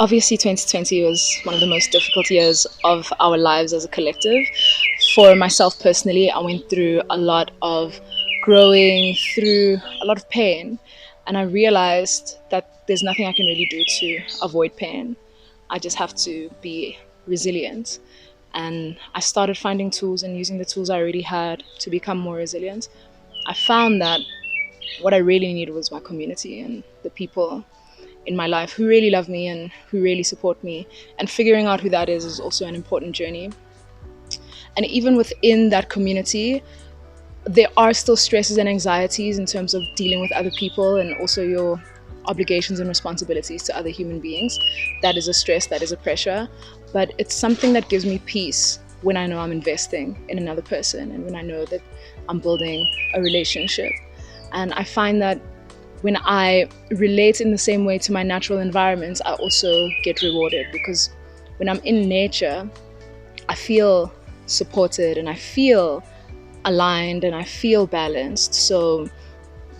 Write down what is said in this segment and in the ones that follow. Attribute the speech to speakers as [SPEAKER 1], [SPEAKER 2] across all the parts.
[SPEAKER 1] Obviously 2020 was one of the most difficult years of our lives as a collective. For myself personally, I went through a lot of growing, through a lot of pain, and I realized that there's nothing I can really do to avoid pain. I just have to be resilient. And I started finding tools and using the tools I already had to become more resilient. I found that what I really needed was my community and the people in my life who really love me and who really support me. And figuring out who that is also an important journey. And even within that community, there are still stresses and anxieties in terms of dealing with other people and also your obligations and responsibilities to other human beings. That is a stress, that is a pressure, but it's something that gives me peace when I know I'm investing in another person and when I know that I'm building a relationship. And I find that when I relate in the same way to my natural environments, I also get rewarded, because when I'm in nature, I feel supported and I feel aligned and I feel balanced. So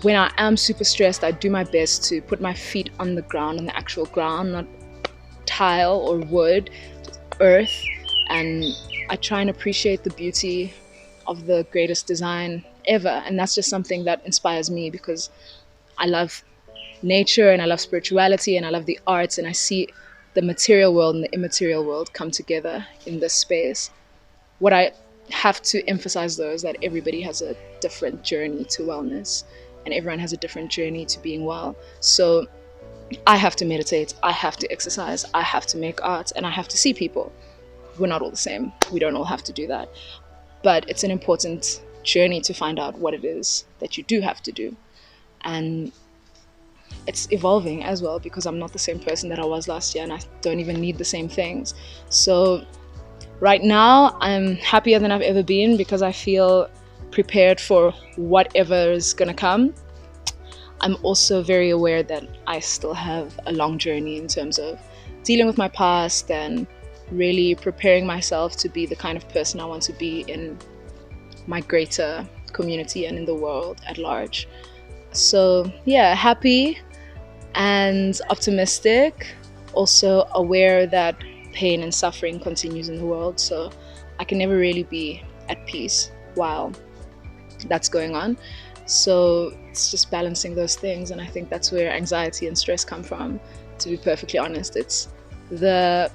[SPEAKER 1] when I am super stressed, I do my best to put my feet on the ground, on the actual ground, not tile or wood, earth. And I try and appreciate the beauty of the greatest design ever. And that's just something that inspires me, because I love nature and I love spirituality and I love the arts, and I see the material world and the immaterial world come together in this space. What I have to emphasize though is that everybody has a different journey to wellness and everyone has a different journey to being well. So I have to meditate, I have to exercise, I have to make art, and I have to see people. We're not all the same. We don't all have to do that. But it's an important journey to find out what it is that you do have to do. And it's evolving as well, because I'm not the same person that I was last year and I don't even need the same things. So right now I'm happier than I've ever been, because I feel prepared for whatever is going to come. I'm also very aware that I still have a long journey in terms of dealing with my past and really preparing myself to be the kind of person I want to be in my greater community and in the world at large. So yeah, happy and optimistic, also aware that pain and suffering continues in the world, so I can never really be at peace while that's going on. So it's just balancing those things, and I think that's where anxiety and stress come from, to be perfectly honest. It's the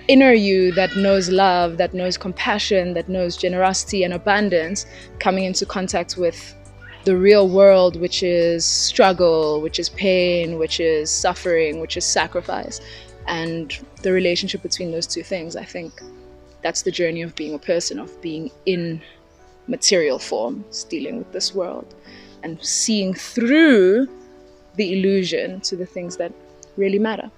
[SPEAKER 1] inner you that knows love, that knows compassion, that knows generosity and abundance, coming into contact with the real world, which is struggle, which is pain, which is suffering, which is sacrifice. And the relationship between those two things, I think that's the journey of being a person, of being in material form, dealing with this world and seeing through the illusion to the things that really matter.